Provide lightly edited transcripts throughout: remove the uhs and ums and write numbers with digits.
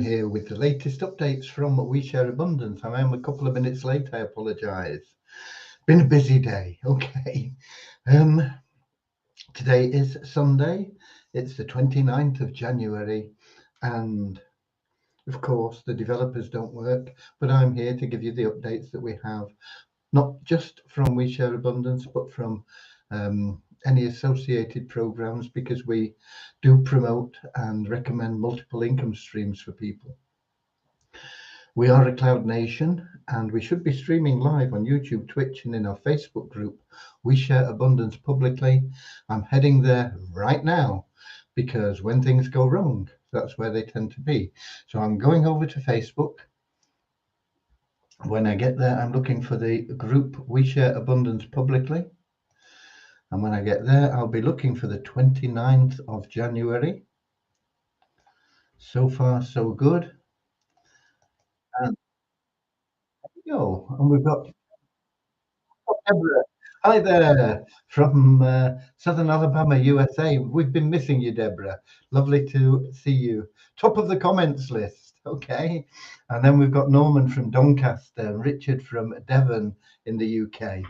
Here with the latest updates from We Share Abundance. I am a couple of minutes late. I apologise. Been a busy day. Okay. Today is Sunday. It's the 29th of January, and of course the developers don't work, but I'm here to give you the updates that we have, not just from We Share Abundance, but from any associated programs, because we do promote and recommend multiple income streams for people. We are a cloud nation, and we should be streaming live on YouTube, Twitch, and in our Facebook group. We Share Abundance publicly. I'm heading there right now because when things go wrong, that's where they tend to be. So I'm going over to Facebook. When I get there, I'm looking for the group We Share Abundance publicly. And when I get there, I'll be looking for the 29th of January. So far, so good. And and we've got Deborah. Hi there from Southern Alabama, USA. We've been missing you, Deborah. Lovely to see you. Top of the comments list. Okay. And then we've got Norman from Doncaster, Richard from Devon in the UK.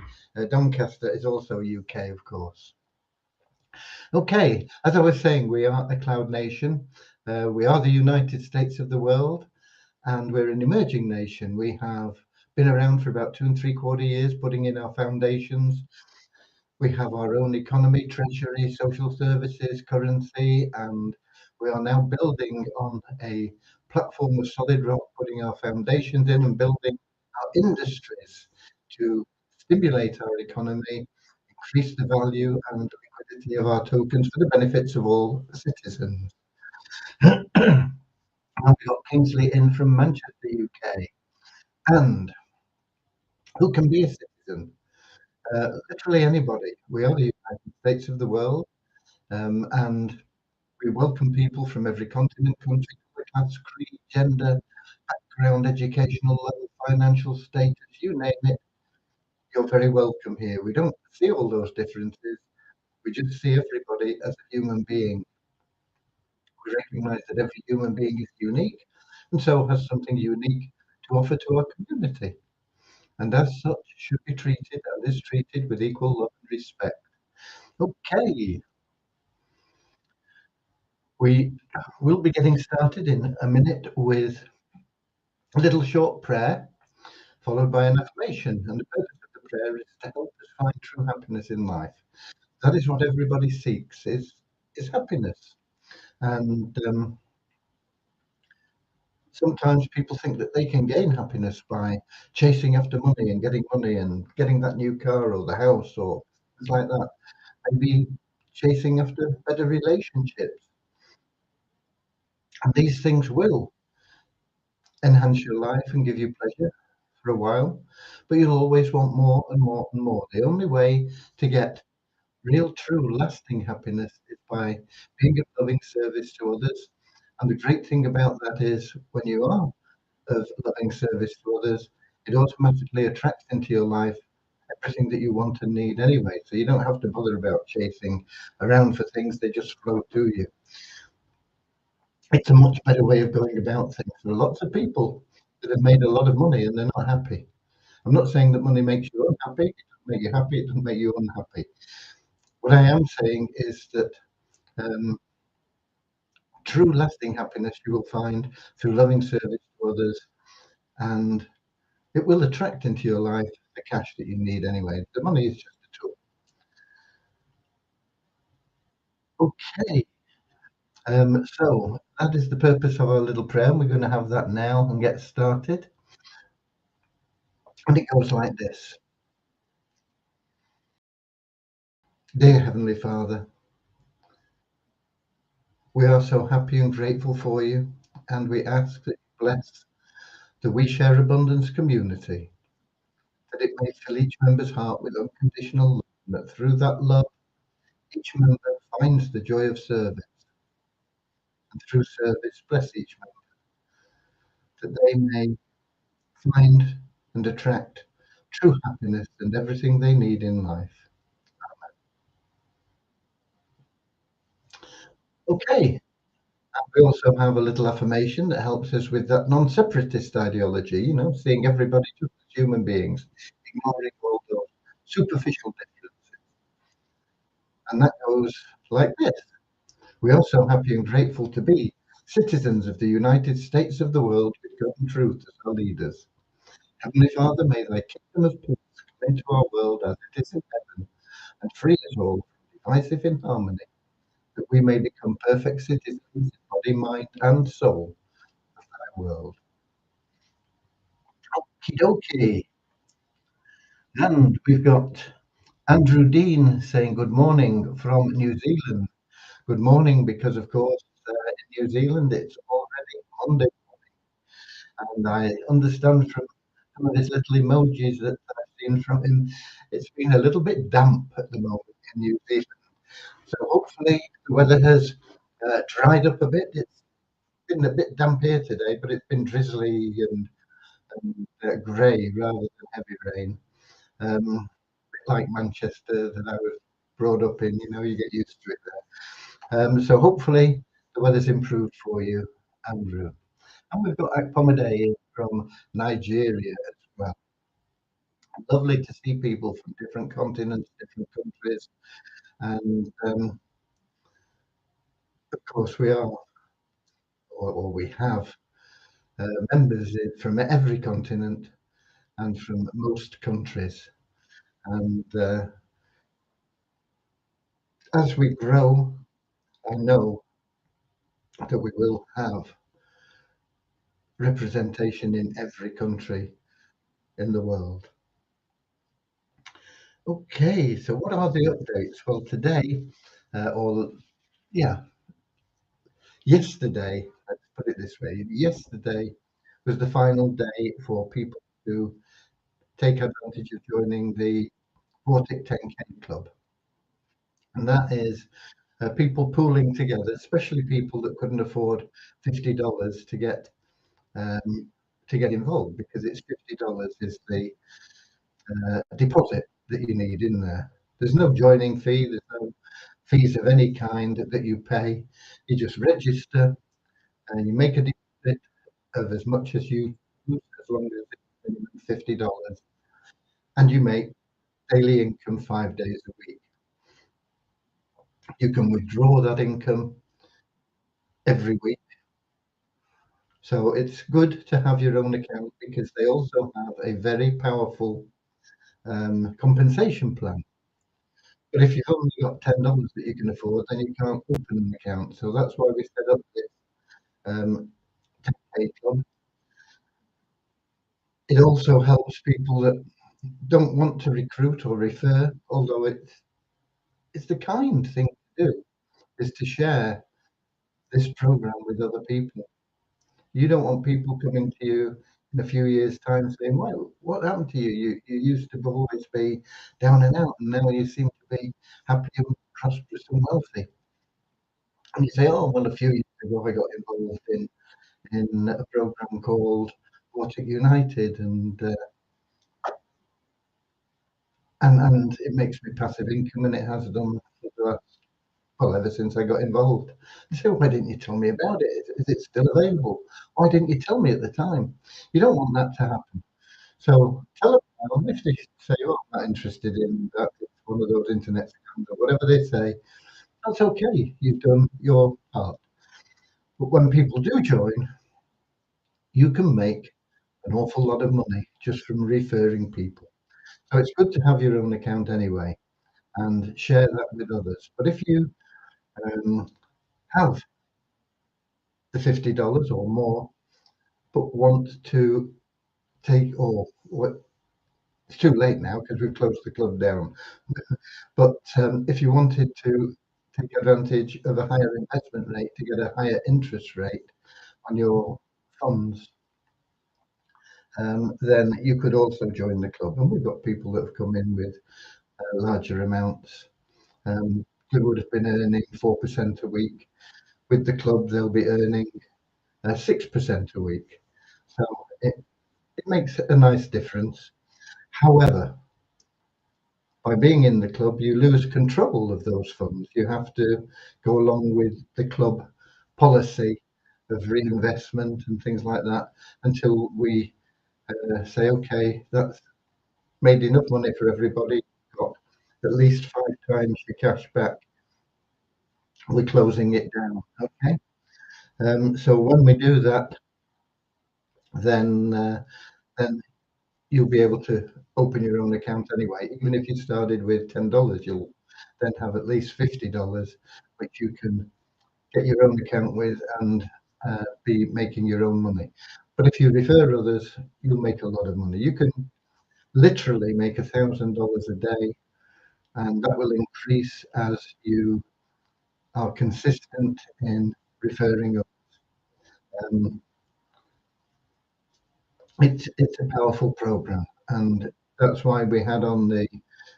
Doncaster is also UK, of course. Okay. As I was saying, we are a cloud nation. We are the United States of the world, and we're an emerging nation. We have been around for about 2 3/4 years, putting in our foundations. We have our own economy, treasury, social services, currency, and we are now building on a platform of solid rock, putting our foundations in and building our industries to stimulate our economy, increase the value and liquidity of our tokens for the benefits of all citizens. And we got Kingsley in from Manchester, UK. And who can be a citizen? Literally anybody. We are the United States of the world, and we welcome people from every continent, country, class, creed, gender, background, educational level, financial status, you name it. You're very welcome here. We don't see all those differences. We just see everybody as a human being. We recognize that every human being is unique and so has something unique to offer to our community. And as such, should be treated and is treated with equal love and respect. Okay, we will be getting started in a minute with a little short prayer, followed by an affirmation. And the purpose of the prayer is to help us find true happiness in life. That is what everybody seeks, is happiness. And sometimes people think that they can gain happiness by chasing after money and getting that new car or the house or things like that. Maybe chasing after better relationships. And these things will enhance your life and give you pleasure for a while, but you'll always want more and more and more. The only way to get real, true, lasting happiness is by being of loving service to others. And the great thing about that is when you are of loving service to others, it automatically attracts into your life everything that you want and need anyway. So you don't have to bother about chasing around for things, they just flow to you. It's a much better way of going about things. There are lots of people that have made a lot of money and they're not happy. I'm not saying that money makes you unhappy. It doesn't make you happy. It doesn't make you unhappy. What I am saying is that um, true lasting happiness you will find through loving service to others, and it will attract into your life the cash that you need anyway. The money is just a tool. Okay, so that is the purpose of our little prayer. We're going to have that now and get started. And it goes like this. Dear Heavenly Father, we are so happy and grateful for you, and we ask that you bless the We Share Abundance community, that it may fill each member's heart with unconditional love, and that through that love, each member finds the joy of service, and through service, bless each member, that they may find and attract true happiness and everything they need in life. Okay, And we also have a little affirmation that helps us with that non-separatist ideology, seeing everybody just as human beings, ignoring all those superficial differences. And that goes like this. We are so happy and grateful to be citizens of the United States of the world with God and truth as our leaders. Heavenly Father, may thy kingdom of peace come into our world as it is in heaven, and free us all from divisive inharmony, that we may become perfect citizens in body, mind, and soul of thy world. Okie dokie. And we've got Andrew Dean saying good morning from New Zealand. Good morning, because of course in New Zealand it's already Monday, and I understand from some of his little emojis that I've seen from him, it's been a little bit damp at the moment in New Zealand. So hopefully the weather has dried up a bit. It's been a bit damp here today, but it's been drizzly and grey rather than heavy rain. Like Manchester that I was brought up in, you get used to it there. So hopefully the weather's improved for you, Andrew. And we've got Akpomade from Nigeria as well. Lovely to see people from different continents, different countries, and of course we are, or we have members from every continent and from most countries. And as we grow, I know that we will have representation in every country in the world. Okay, so what are the updates? Well, today, or yeah, yesterday, let's put it this way, yesterday was the final day for people to take advantage of joining the Vortic 10K Club. And that is people pooling together, especially people that couldn't afford $50 to get involved, because it's $50 is the deposit that you need in there. There's no joining fee, there's no fees of any kind that you pay. You just register and you make a deposit of as much as you use, as long as it's minimum $50, and you make daily income 5 days a week. You can withdraw that income every week. So it's good to have your own account, because they also have a very powerful compensation plan. But if you've only got $10 that you can afford, then you can't open an account. So that's why we set up this 10K club. It also helps people that don't want to recruit or refer, although it's the kind thing to do, is to share this program with other people. You don't want people coming to you in a few years' time saying, "Well, what happened to you? You used to always be down and out, and now you seem to be happy and prosperous and wealthy." And you say, "Oh, well, a few years ago I got involved in a program called Vortic United, and it makes me passive income, and it has done for the last, well, ever since I got involved." You say, "Why didn't you tell me about it? Is it still available? Why didn't you tell me at the time?" You don't want that to happen. So tell them now. If they say, "Oh, I'm not interested in that, it's one of those internet scams," or whatever they say, that's okay. You've done your part. But when people do join, you can make an awful lot of money just from referring people. So it's good to have your own account anyway and share that with others. But if you have the $50 or more, but want to take, or what, it's too late now because we've closed the club down. But if you wanted to take advantage of a higher investment rate to get a higher interest rate on your funds, then you could also join the club. And we've got people that have come in with larger amounts. They would have been earning 4% a week. With the club, they'll be earning 6% a week. So it makes a nice difference. However, by being in the club, you lose control of those funds. You have to go along with the club policy of reinvestment and things like that until we say, okay, that's made enough money for everybody, got at least 5 times your cash back, we're closing it down. Okay. So when we do that, then you'll be able to open your own account anyway. Even if you started with $10, you'll then have at least $50, which you can get your own account with and be making your own money. But if you refer others, you'll make a lot of money. You can literally make $1,000 a day, and that will increase as you are consistent in referring others. Um, it's a powerful program, and that's why we had on the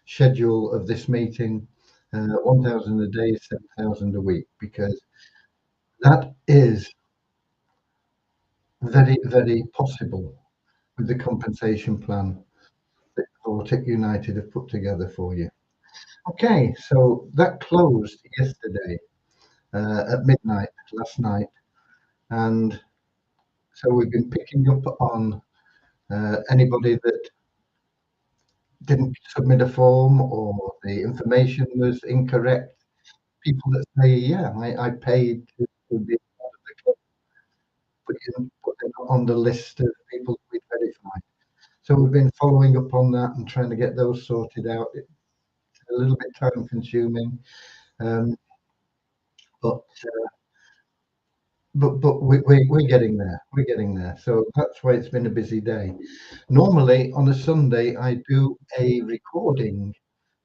schedule of this meeting 1,000 a day, 7,000 a week, because that is very, very possible with the compensation plan that Vortic United have put together for you. Okay, so that closed yesterday at midnight last night, and so we've been picking up on anybody that didn't submit a form or the information was incorrect. People that say, yeah, I paid to be part of the club, but you didn't put them on the list of people we verified. So we've been following up on that and trying to get those sorted out. It's a little bit time consuming, um, but we're getting there. We're getting there. So that's why it's been a busy day. Normally on a Sunday, I do a recording,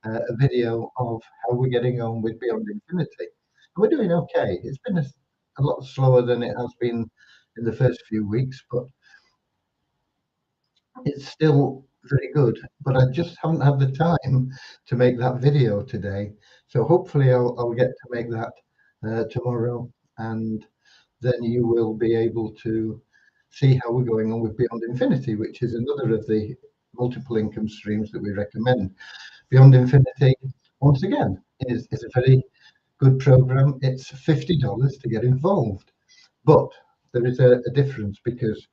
a video of how we're getting on with Beyond Infinity. We're doing okay. It's been a lot slower than it has been in the first few weeks, but it's still very good. But I just haven't had the time to make that video today. So hopefully I'll get to make that tomorrow, and then you will be able to see how we're going on with Beyond Infinity, which is another of the multiple income streams that we recommend. Beyond Infinity, once again, is a very good program. It's $50 to get involved, but there is a difference because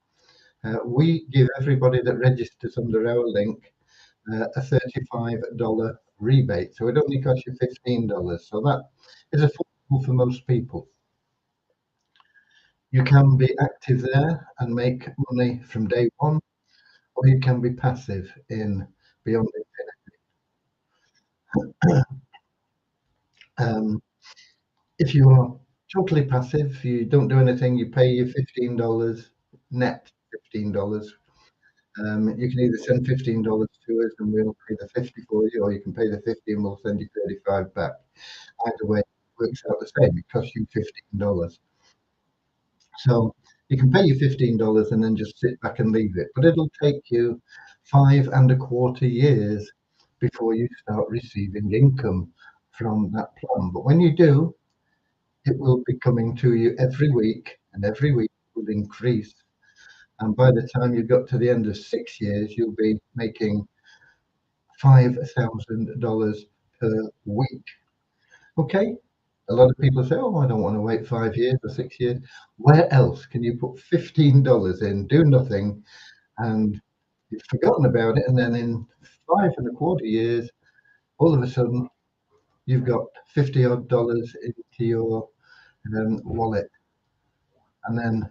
we give everybody that registers under our link a $35 rebate. So it only costs you $15. So that is affordable for most people. You can be active there and make money from day one, or you can be passive in Beyond Infinity. If you are totally passive, you don't do anything, you pay your $15, net $15. You can either send $15 to us and we'll pay the 50 for you, or you can pay the 50 and we'll send you 35 back. Either way, it works out the same. It costs you $15. So you can pay your $15 and then just sit back and leave it. But it'll take you 5.25 years before you start receiving income from that plan. But when you do, it will be coming to you every week, and every week will increase. And by the time you got to the end of 6 years, you'll be making $5,000 per week. Okay. A lot of people say, oh, I don't want to wait 5 years or 6 years. Where else can you put $15 in, do nothing, and you've forgotten about it, and then in 5.25 years, all of a sudden, you've got 50 odd dollars into your wallet, and then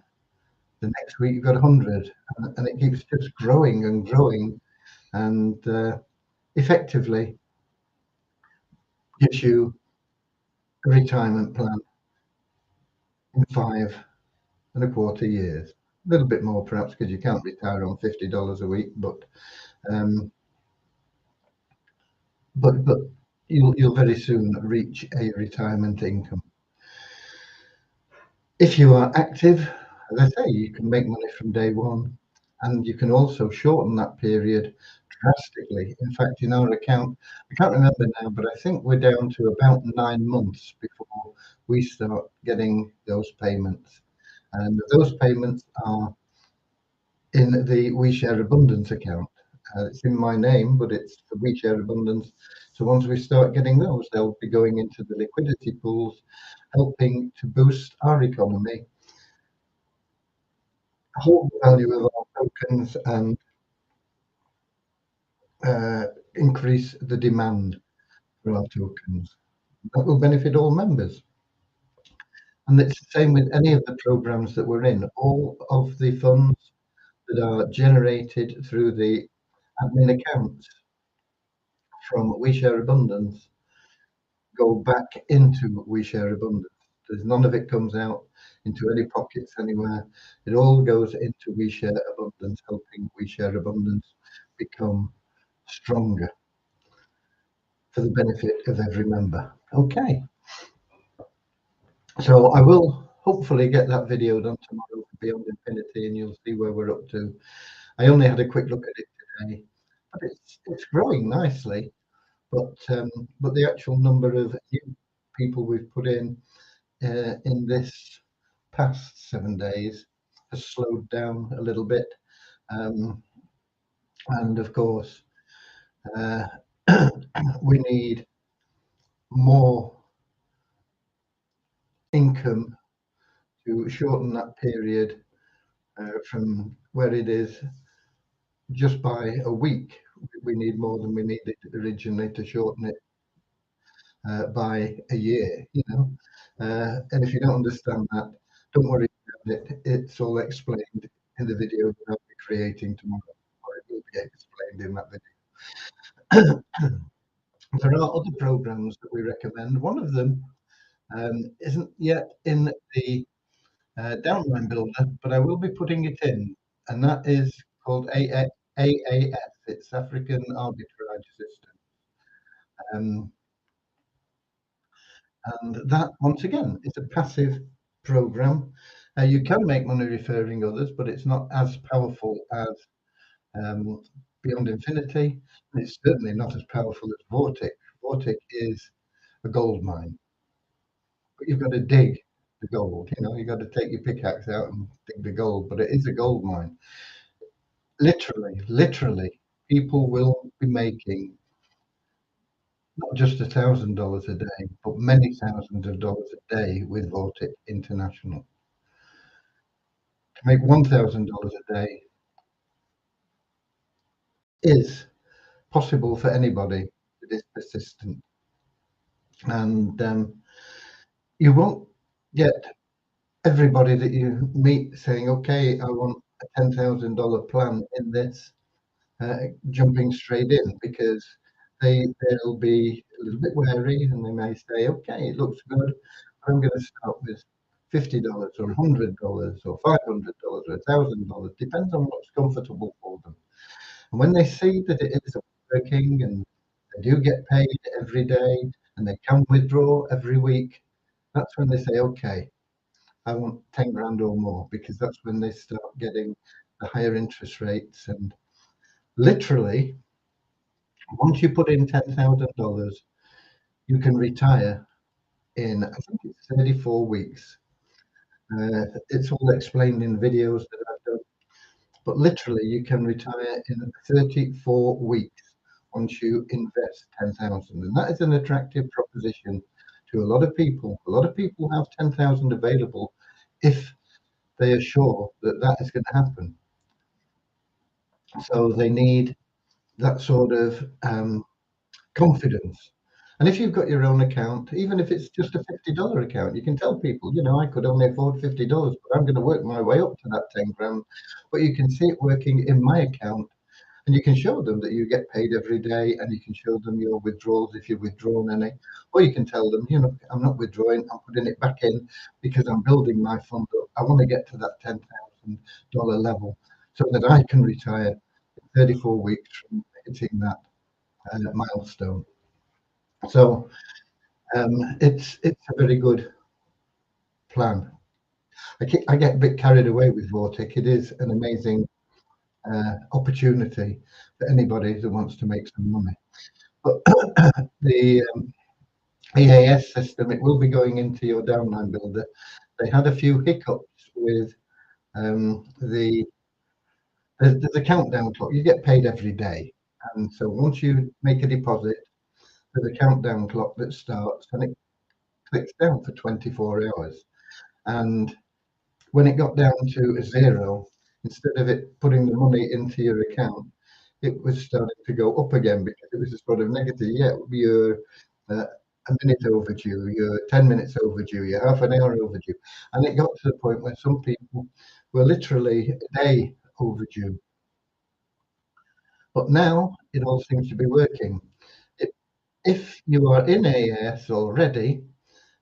the next week you've got 100, and it keeps just growing and growing, and effectively gives you a retirement plan in 5.25 years. A little bit more perhaps because you can't retire on $50 a week, um, but you'll very soon reach a retirement income. If you are active, as I say, you can make money from day one, and you can also shorten that period drastically. In fact, in our account, I can't remember now, but I think we're down to about 9 months before we start getting those payments. And those payments are in the WeShare Abundance account. It's in my name, but it's the WeShare Abundance. So once we start getting those, they'll be going into the liquidity pools, helping to boost our economy, hold the value of our tokens, and increase the demand for our tokens. That will benefit all members. And it's the same with any of the programs that we're in. All of the funds that are generated through the admin accounts from We Share Abundance go back into We Share Abundance. There's none of it comes out into any pockets anywhere. It all goes into We Share Abundance, helping We Share Abundance become stronger for the benefit of every member. Okay. So I will hopefully get that video done tomorrow for Beyond Infinity, and you'll see where we're up to. I only had a quick look at it today, but it's growing nicely. But the actual number of new people we've put in this past 7 days has slowed down a little bit, and of course we need more income to shorten that period from where it is just by a week. We need more than we needed originally to shorten it by a year, you know. And if you don't understand that, don't worry about it. It's all explained in the video that I'll be creating tomorrow, or it will be explained in that video. There are other programs that we recommend. One of them isn't yet in the downline builder, but I will be putting it in, and that is called AAS. It's African Arbitrage System. And that, once again, is a passive program. You can make money referring others, but it's not as powerful as Beyond Infinity. And it's certainly not as powerful as Vortic. Vortic is a gold mine, but you've got to dig the gold. You know, you've got to take your pickaxe out and dig the gold, but it is a gold mine. Literally, people will be making not just $1,000 a day, but many thousands of dollars a day with Vortic International. To make $1,000 a day is possible for anybody that is persistent, and you won't get everybody that you meet saying, "Okay, I want a $10,000 plan in this," jumping straight in, because they'll be a little bit wary, and they may say, "Okay, it looks good, but I'm going to start with $50 or $100 or $500 or $1,000." Depends on what's comfortable for them. And when they see that it is working and they do get paid every day and they can withdraw every week, that's when they say, "Okay, I want 10 grand or more," because that's when they start getting the higher interest rates. And literally, once you put in $10,000, you can retire in, I think it's 34 weeks. It's all explained in videos that I've done, but literally you can retire in 34 weeks once you invest 10,000. And that is an attractive proposition to a lot of people. A lot of people have 10,000 available if they are sure that that is going to happen. So they need that sort of confidence. And if you've got your own account, even if it's just a $50 account, you can tell people, you know, I could only afford $50, but I'm going to work my way up to that 10 grand. But you can see it working in my account, and you can show them that you get paid every day, and you can show them your withdrawals if you've withdrawn any. Or you can tell them, you know, I'm not withdrawing, I'm putting it back in because I'm building my fund up. I want to get to that $10,000 level so that I can retire in 34 weeks from hitting that milestone. So it's a very good plan. I get a bit carried away with Vortic. It is an amazing opportunity for anybody who wants to make some money. But the EAS system, it will be going into your downline builder. They had a few hiccups with there's a countdown clock. You get paid every day, and so once you make a deposit, there's a countdown clock that starts, and it clicks down for 24 hours. And when it got down to 0, instead of it putting the money into your account, it was starting to go up again because it was a sort of negative. Yeah, you're a minute overdue, you're 10 minutes overdue, you're half an hour overdue. And it got to the point where some people were literally a day overdue. But now it all seems to be working. If you are in AAS already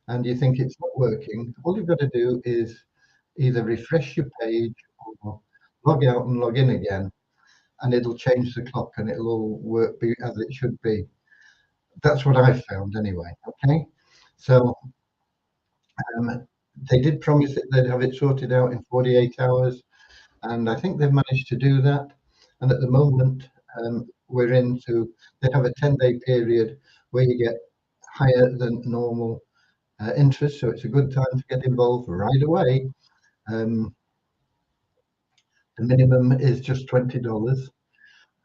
and you think it's not working, all you've got to do is either refresh your page or log out and log in again, and it'll change the clock and it'll all work as it should be. That's what I've found anyway. Okay, so they did promise that they'd have it sorted out in 48 hours, and I think they've managed to do that. And at the moment, we're into, they have a 10-day period where you get higher than normal interest, so it's a good time to get involved right away. The minimum is just $20,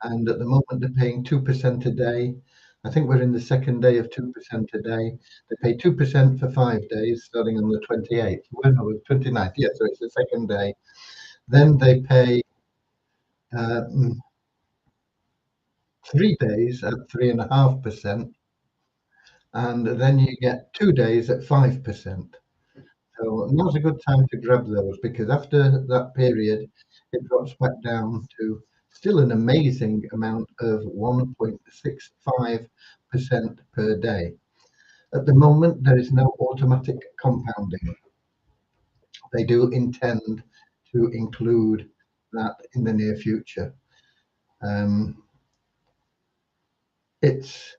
and at the moment they're paying 2% a day. I think we're in the second day of 2% a day. They pay 2% for 5 days, starting on the 28th. Well, no, 29th. Yeah, so it's the second day. Then they pay 3 days at 3.5%, and then you get 2 days at 5%. So now's a good time to grab those, because after that period, it drops back down to still an amazing amount of 1.65% per day. At the moment, there is no automatic compounding. They do intend to include that in the near future. It's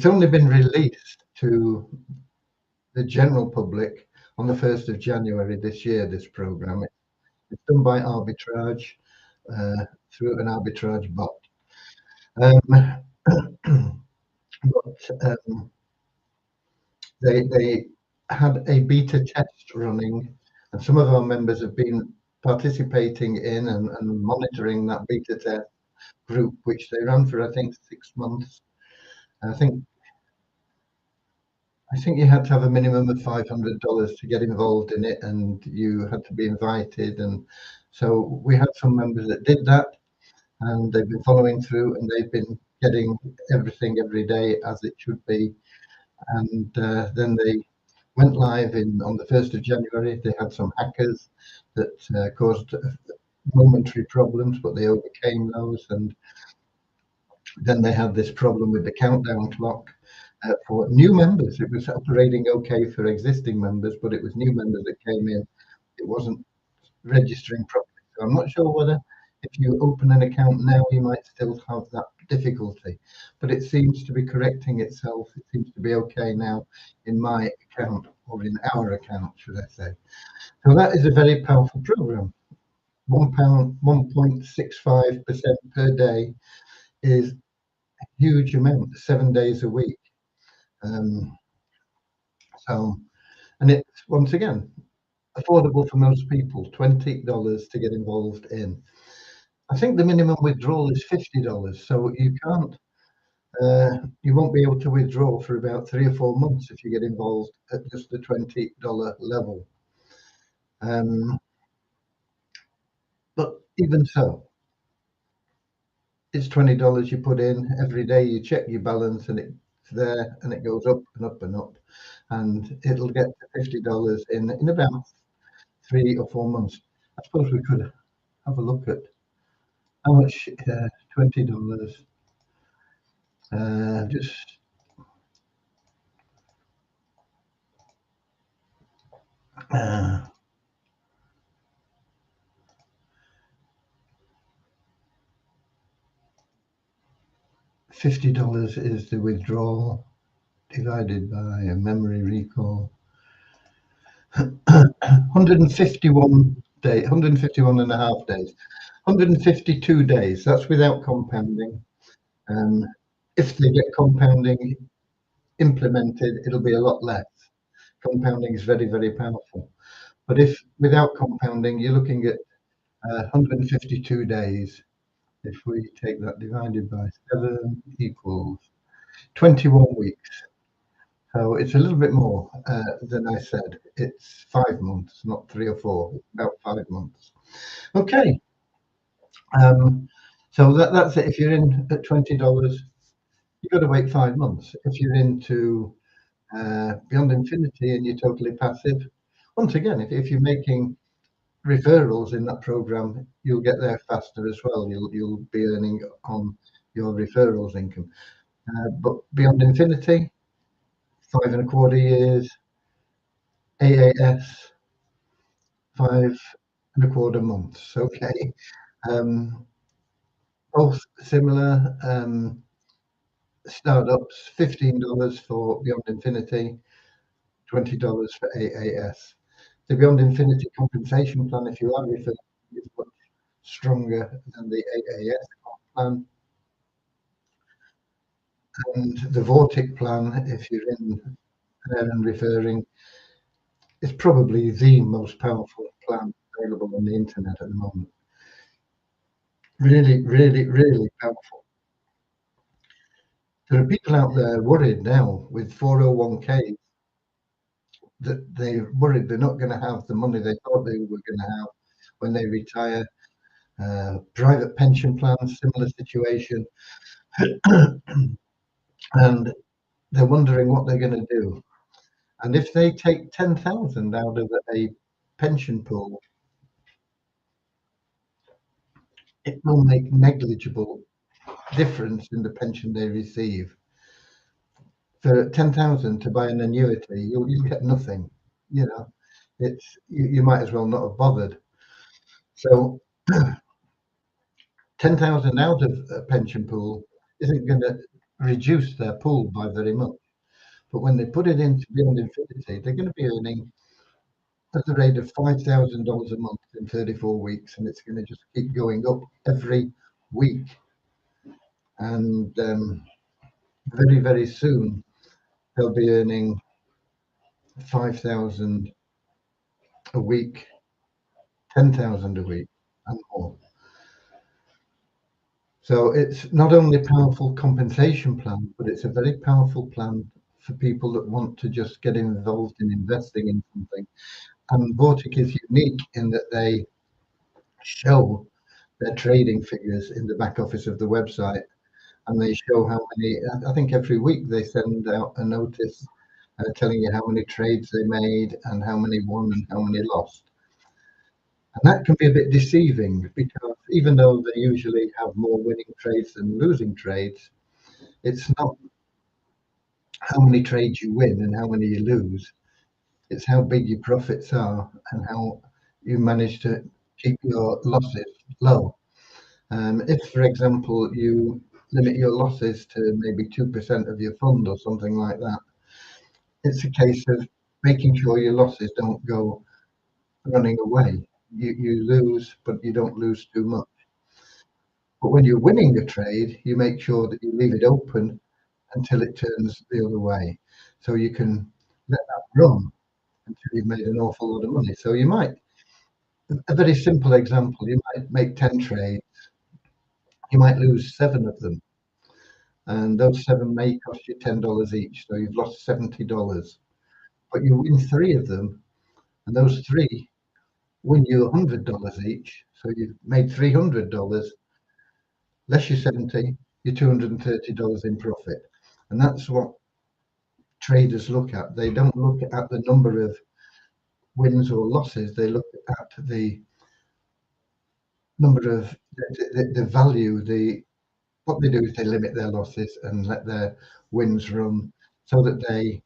only been released to the general public on the 1st of January this year, this program. It's done by Arbitrage, through an Arbitrage bot. They had a beta test running, and some of our members have been participating in and monitoring that beta test group, which they ran for, I think, 6 months. I think you had to have a minimum of $500 to get involved in it, and you had to be invited. And so we had some members that did that, and they've been following through, and they've been getting everything every day as it should be. And then they went live on the 1st of January. They had some hackers that caused momentary problems, but they overcame those. And then they had this problem with the countdown clock for new members. It was operating okay for existing members, but it was new members that came in. It wasn't registering properly. So I'm not sure whether if you open an account now, you might still have that difficulty, but it seems to be correcting itself. It seems to be okay now in my account, or in our account, should I say. So that is a very powerful program. £1, 1.65% per day is a huge amount, 7 days a week. So, and it's, once again, affordable for most people, $20 to get involved in. I think the minimum withdrawal is $50, so you can't, you won't be able to withdraw for about 3 or 4 months if you get involved at just the $20 level. But even so, it's $20 you put in every day. You check your balance, and it's there, and it goes up and up and up, and it'll get to $50 in about 3 or 4 months. I suppose we could have a look at how much $20. Just $50 is the withdrawal divided by a memory recall. 151 days, 151 and a half days, 152 days. That's without compounding. If they get compounding implemented, it'll be a lot less. Compounding is very, very powerful. But if without compounding, you're looking at 152 days. If we take that divided by 7 equals 21 weeks. So it's a little bit more than I said. It's 5 months, not 3 or 4. It's about 5 months. Okay. So that's it. If you're in at $20, you've got to wait 5 months. If you're into Beyond Infinity and you're totally passive, once again, if you're making referrals in that program, you'll get there faster as well. You'll be earning on your referrals income. But Beyond Infinity, 5.25 years, AAS, 5.25 months. Okay. Both similar. Startups, $15 for Beyond Infinity, $20 for AAS. The Beyond Infinity compensation plan, if you are referring, is much stronger than the AAS plan. And the Vortic plan, if you're in there and referring, is probably the most powerful plan available on the internet at the moment. Really, really, really powerful. There are people out there worried now with 401k that they're worried they're not going to have the money they thought they were going to have when they retire. Private pension plans, similar situation, and they're wondering what they're going to do. And if they take 10,000 out of a pension pool, it will make negligible difference in the pension they receive. For 10,000 to buy an annuity, you'll get nothing. You know, you might as well not have bothered. So 10,000 out of a pension pool isn't going to reduce their pool by very much. But when they put it into Beyond Infinity, they're going to be earning at the rate of $5,000 a month in 34 weeks, and it's going to just keep going up every week. And very, very soon, they'll be earning 5,000 a week, 10,000 a week, and more. So it's not only a powerful compensation plan, but it's a very powerful plan for people that want to just get involved in investing in something. And Vortic is unique in that they show their trading figures in the back office of the website, and they show how many. I think every week they send out a notice telling you how many trades they made and how many won and how many lost. And that can be a bit deceiving because even though they usually have more winning trades than losing trades, it's not how many trades you win and how many you lose. It's how big your profits are and how you manage to keep your losses low. If, for example, you limit your losses to maybe 2% of your fund or something like that, it's a case of making sure your losses don't go running away. You lose, but you don't lose too much. But when you're winning a trade, you make sure that you leave it open until it turns the other way. So you can let that run until you've made an awful lot of money. So you might, a very simple example, you might make 10 trades, you might lose 7 of them, and those 7 may cost you $10 each. So you've lost $70, but you win 3 of them, and those 3 win you $100 each. So you've made $300, less your 70, you're $230 in profit. And that's what traders look at. They don't look at the number of wins or losses, they look at the number of the value. What they do is they limit their losses and let their wins run so that they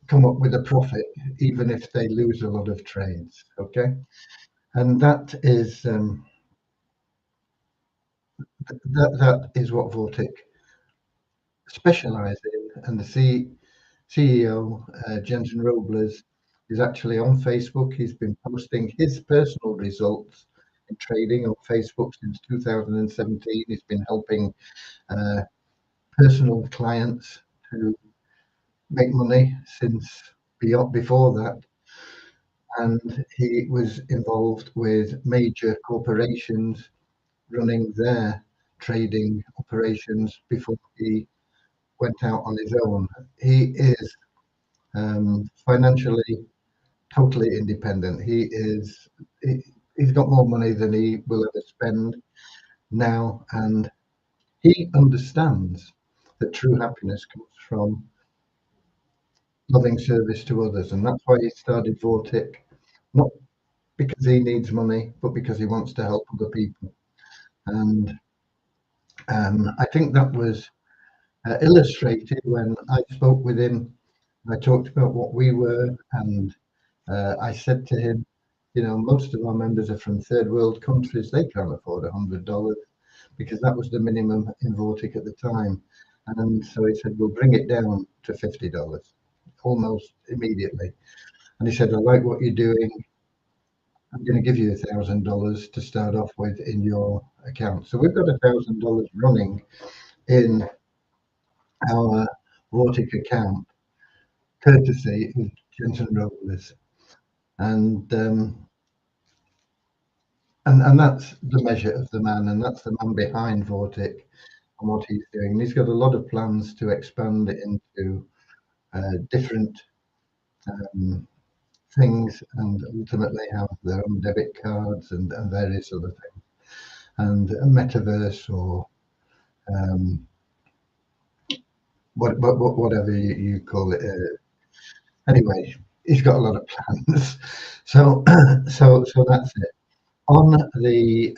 come up with a profit even if they lose a lot of trades. Okay, and that is that is what Vortic specialise in. And the CEO, Jensen Robles, is actually on Facebook. He's been posting his personal results in trading on Facebook since 2017. He's been helping personal clients to make money since before that. And he was involved with major corporations running their trading operations before he went out on his own. He is financially totally independent. He's got more money than he will ever spend now, and he understands that true happiness comes from loving service to others, and that's why he started Vortic, not because he needs money, but because he wants to help other people. And I think that was illustrated when I spoke with him. I talked about what we were, and I said to him, you know, most of our members are from third world countries. They can't afford $100 because that was the minimum in Vortic at the time. And so he said, we'll bring it down to $50 almost immediately. And he said, I like what you're doing. I'm going to give you $1,000 to start off with in your account. So we've got $1,000 running in our Vortic account, courtesy of Jensen Robles. And that's the measure of the man, and that's the man behind Vortic and what he's doing. And he's got a lot of plans to expand it into different things, and ultimately have their own debit cards and various other things, and a metaverse or whatever you call it. Anyway, he's got a lot of plans. So so that's it. On the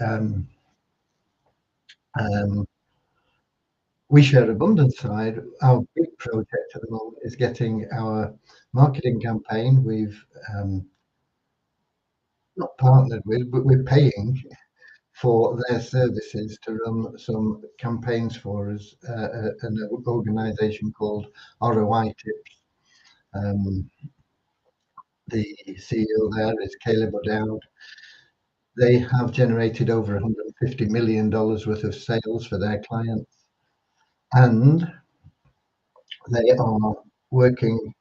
We Share Abundance side, our big project at the moment is getting our marketing campaign. We've not partnered with, but we're paying for their services to run some campaigns for us, an organisation called ROI Tips. The CEO there is Caleb O'Dowd. They have generated over $150 million worth of sales for their clients, and they are working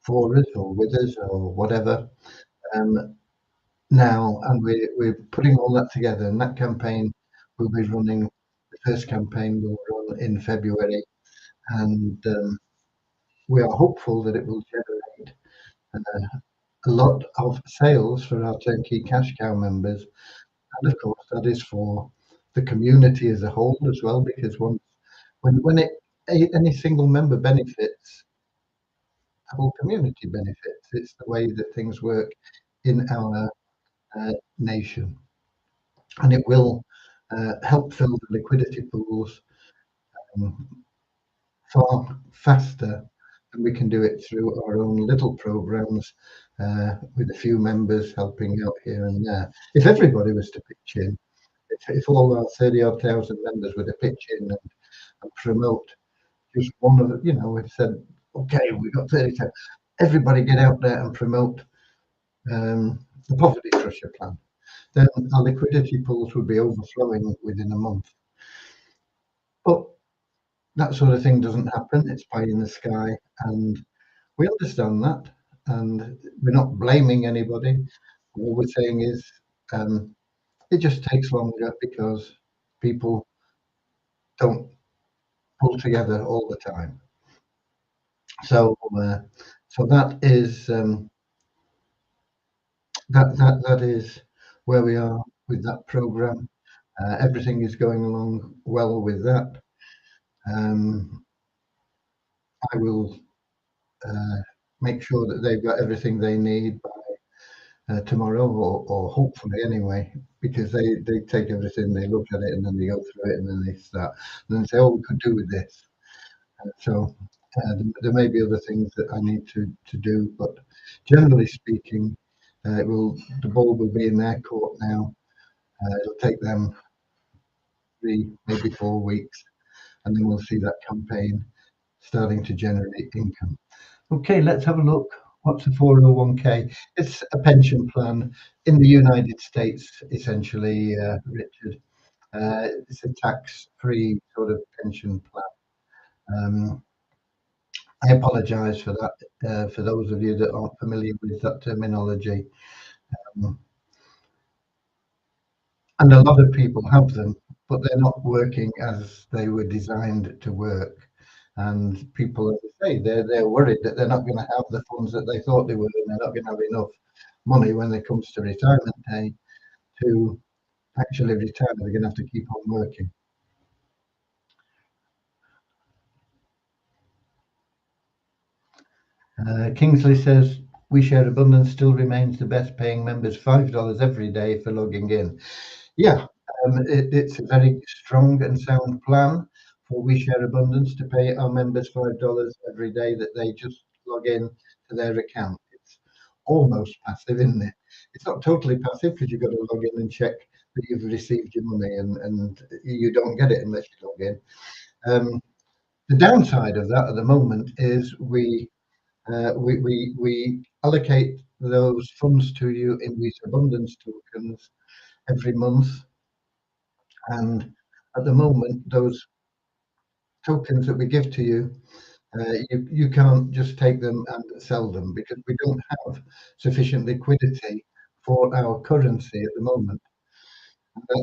for us or with us or whatever now, and we're putting all that together, and that campaign will be running. The first campaign will run in February, and we are hopeful that it will generate a lot of sales for our turnkey cash cow members, and of course that is for the community as a whole as well, because when any single member benefits, the whole community benefits. It's the way that things work in our nation, and it will help fill the liquidity pools far faster than we can do it through our own little programs with a few members helping out here and there. If everybody was to pitch in, if all our 30-odd thousand members were to pitch in and promote just one of the, you know, we've said, okay, we've got 30,000, everybody get out there and promote the Poverty Crusher plan, then our liquidity pools would be overflowing within a month. But that sort of thing doesn't happen. It's pie in the sky, and we understand that, and we're not blaming anybody. All we're saying is it just takes longer because people don't pull together all the time. So so that is that is where we are with that program. Everything is going along well with that. I will make sure that they've got everything they need by tomorrow, or hopefully anyway, because they take everything, they look at it, and then they go through it, and then they start, and then say, oh, we could do with this. So there may be other things that I need to do, but generally speaking, the ball will be in their court now. It'll take them 3, maybe 4 weeks, and then we'll see that campaign starting to generate income. Okay, let's have a look. What's a 401k? It's a pension plan in the United States, essentially, Richard. It's a tax-free sort of pension plan. I apologise for that, for those of you that aren't familiar with that terminology. And a lot of people have them, but they're not working as they were designed to work. And people, as I say, they're worried that they're not going to have the funds that they thought they were, and they're not going to have enough money when it comes to retirement day to actually retire. They're going to have to keep on working. Kingsley says, We Share Abundance still remains the best paying members, $5 every day for logging in. Yeah, it's a very strong and sound plan for We Share Abundance to pay our members $5 every day that they just log in to their account. It's almost passive, isn't it? It's not totally passive because you've got to log in and check that you've received your money, and you don't get it unless you log in. The downside of that at the moment is we allocate those funds to you in these abundance tokens every month, and at the moment, those tokens that we give to you, you can't just take them and sell them because we don't have sufficient liquidity for our currency at the moment.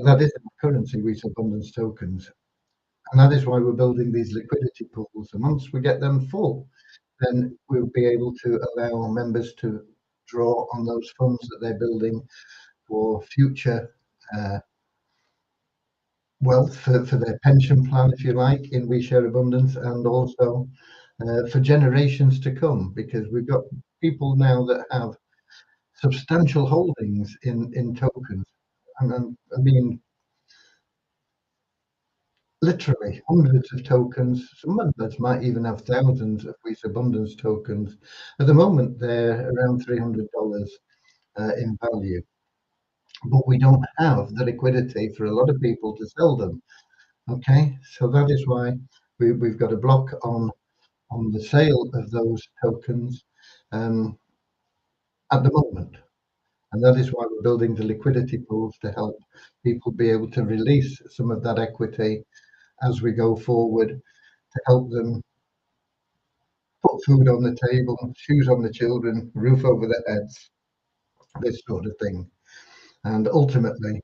That isn't currency, we abundance tokens, and that is why we're building these liquidity pools. And once we get them full, then we'll be able to allow members to draw on those funds that they're building for future wealth for their pension plan, if you like, in We Share Abundance, and also for generations to come, because we've got people now that have substantial holdings in tokens. And I mean, literally hundreds of tokens. Some members might even have thousands of We Abundance tokens. At the moment, they're around $300 in value, but we don't have the liquidity for a lot of people to sell them. Okay, so that is why we've got a block on the sale of those tokens um, at the moment. And that is why we're building the liquidity pools to help people be able to release some of that equity as we go forward, to help them put food on the table, shoes on the children, roof over their heads, this sort of thing. And ultimately,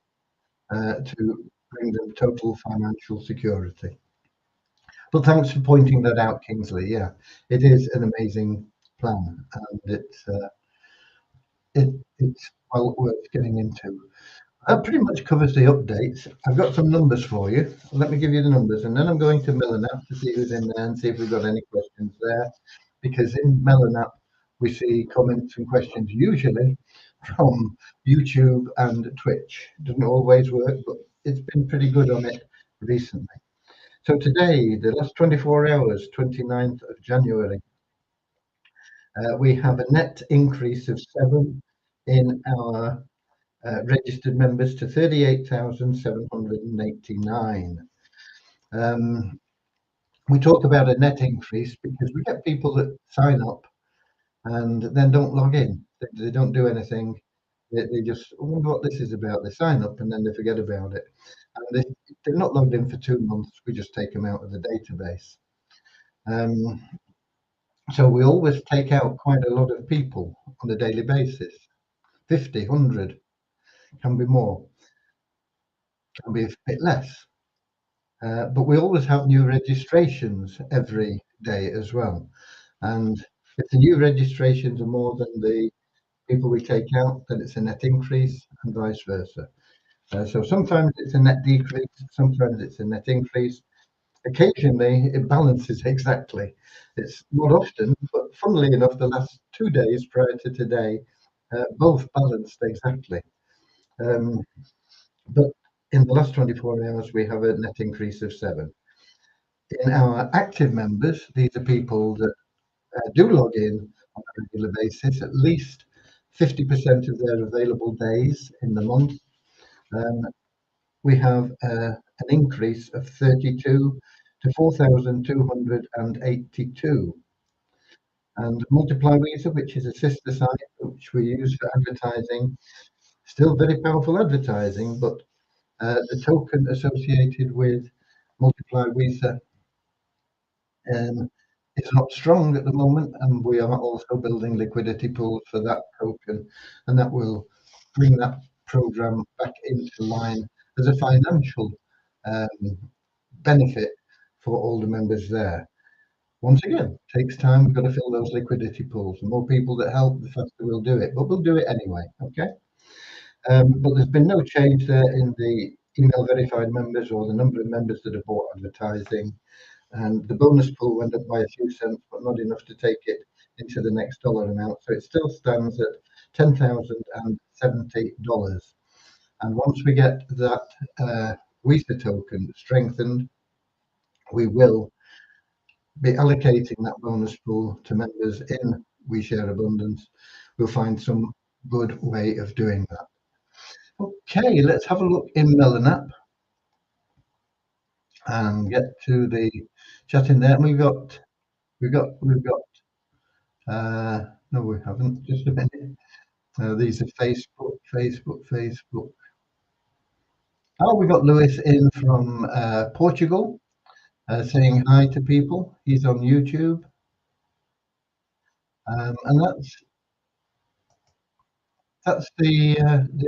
to bring them total financial security. But thanks for pointing that out, Kingsley. Yeah, it is an amazing plan, and it's well worth getting into. That pretty much covers the updates. I've got some numbers for you. Let me give you the numbers, and then I'm going to Melonap to see who's in there and see if we've got any questions there. Because in Melonap, we see comments and questions usually from YouTube and Twitch. It doesn't always work, but it's been pretty good on it recently. So today, the last 24 hours, 29th of January, we have a net increase of 7 in our registered members to 38,789. We talk about a net increase because we get people that sign up and then don't log in. They don't do anything. They just wonder what this is about. They sign up and then they forget about it. And they're not logged in for 2 months. We just take them out of the database. So we always take out quite a lot of people on a daily basis. 50, 100, can be more, can be a bit less. But we always have new registrations every day as well. And if the new registrations are more than the people we take out, then it's a net increase, and vice versa. So sometimes it's a net decrease, sometimes it's a net increase. Occasionally it balances exactly. It's not often, but funnily enough, the last 2 days prior to today, both balanced exactly. But in the last 24 hours, we have a net increase of 7. In our active members, these are people that do log in on a regular basis, at least 50% of their available days in the month. We have an increase of 32 to 4,282. And Multiply Weezer, which is a sister site which we use for advertising, still very powerful advertising, but the token associated with Multiply Weezer is not strong at the moment, and we are also building liquidity pools for that token, and that will bring that program back into line as a financial benefit for all the members there. Once again, takes time. We've got to fill those liquidity pools. The more people that help, the faster we'll do it. But we'll do it anyway. Okay. But there's been no change there in the email verified members or the number of members that have bought advertising. And the bonus pool went up by a few cents, but not enough to take it into the next dollar amount. So it still stands at $10,070. And once we get that WISA token strengthened, we will be allocating that bonus pool to members in We Share Abundance. We'll find some good way of doing that. Okay, let's have a look in Melon and get to the chat in there. And no, we haven't. Just a minute. These are Facebook. Oh, we got Lewis in from Portugal saying hi to people. He's on YouTube. And that's the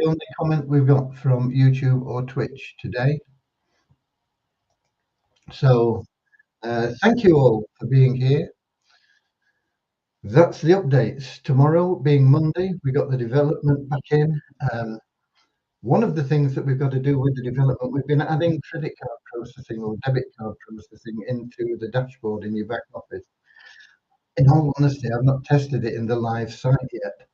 only comment we've got from YouTube or Twitch today. So thank you all for being here. That's the updates. Tomorrow being Monday, we got the development back in. One of the things that we've got to do with the development, we've been adding credit card processing or debit card processing into the dashboard in your back office. In all honesty, I've not tested it in the live site yet.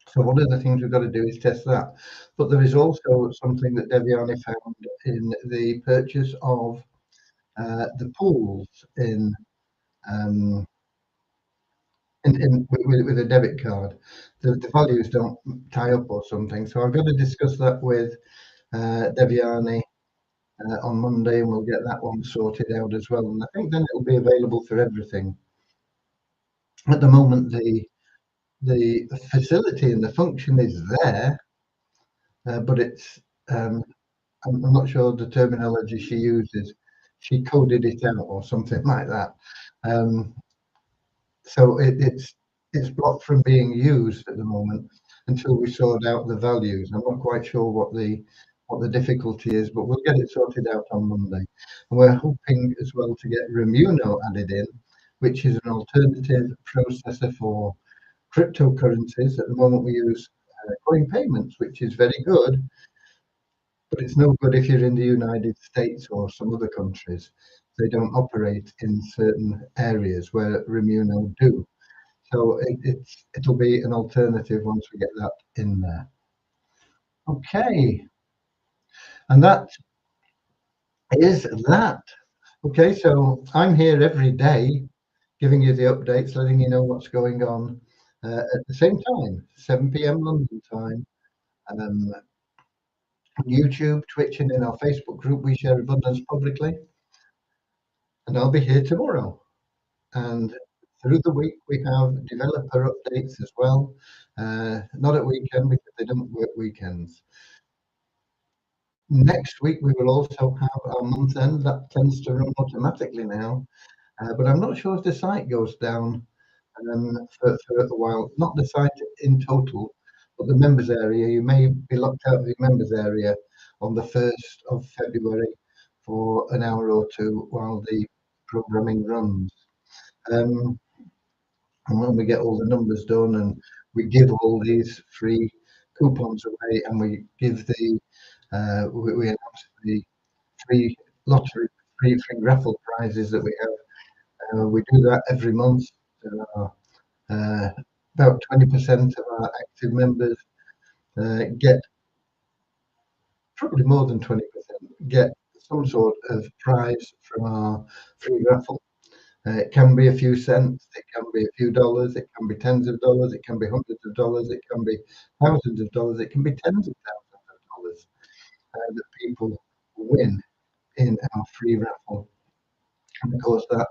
So one of the things we've got to do is test that. But there is also something that Devyani found in the purchase of the pools with a debit card. The values don't tie up or something. So I've got to discuss that with Devyani on Monday, and we'll get that one sorted out as well. And I think then it'll be available for everything. At the moment, the facility and the function is there, but it's I'm not sure the terminology she uses. She coded it out or something like that. So it's blocked from being used at the moment until we sort out the values. I'm not quite sure what the difficulty is, but we'll get it sorted out on Monday. And we're hoping as well to get Remuno added in, which is an alternative processor for cryptocurrencies. At the moment, we use coin payments, which is very good, but it's no good if you're in the United States or some other countries. They don't operate in certain areas where Remuno do. So it'll be an alternative once we get that in there. Okay, and that is that. Okay, so I'm here every day giving you the updates, letting you know what's going on at the same time, 7 p.m. London time. YouTube, Twitch, and in our Facebook group, We Share Abundance publicly. And I'll be here tomorrow. And through the week, we have developer updates as well. Not at weekend because they don't work weekends. Next week, we will also have our month end. That tends to run automatically now. But I'm not sure if the site goes down for a while. Not the site in total, but the members area. You may be locked out of the members area on the 1st of February for an hour or two while the programming runs. And when we get all the numbers done and we give all these free coupons away and we give we announce the free lottery, free raffle prizes that we have. We do that every month. About 20% of our active members get, probably more than 20%, get some sort of prize from our free raffle. It can be a few cents, it can be a few dollars, it can be tens of dollars, it can be hundreds of dollars, it can be thousands of dollars, it can be tens of thousands of dollars that people win in our free raffle. And of course, that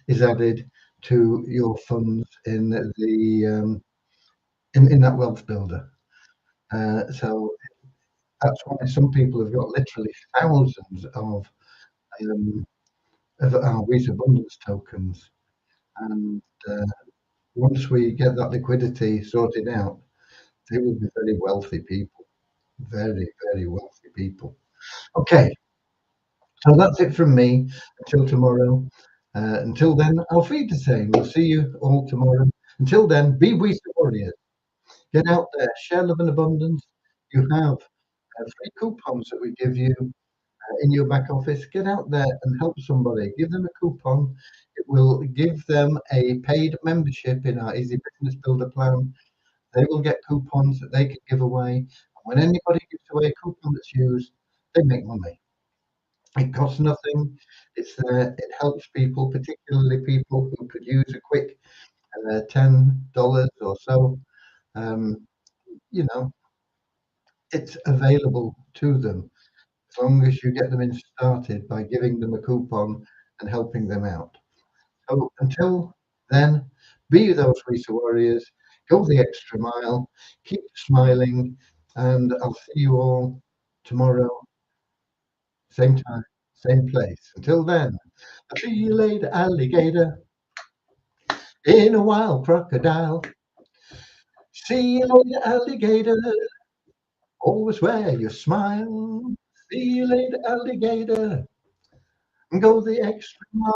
is added to your funds in that wealth builder. So that's why some people have got literally thousands of our Wheat Abundance tokens. And once we get that liquidity sorted out, they will be very wealthy people. Very, very wealthy people. Okay. So that's it from me until tomorrow. Until then, I'll feed the same. We'll see you all tomorrow. Until then, be we the warriors. Get out there, share love and abundance. You have free coupons that we give you in your back office. Get out there and help somebody. Give them a coupon. It will give them a paid membership in our Easy Business Builder plan. They will get coupons that they can give away. And when anybody gives away a coupon that's used, they make money. It costs nothing. It's there. It helps people, particularly people who could use a quick $10 or so. Um, you know, it's available to them as long as you get them in started by giving them a coupon and helping them out. So until then, be those Risa warriors, go the extra mile, keep smiling, and I'll see you all tomorrow, same time, same place. Until then, I'll see you later, alligator, in a wild crocodile. See you later, alligator, always wear your smile. See you later, alligator, and go the extra mile.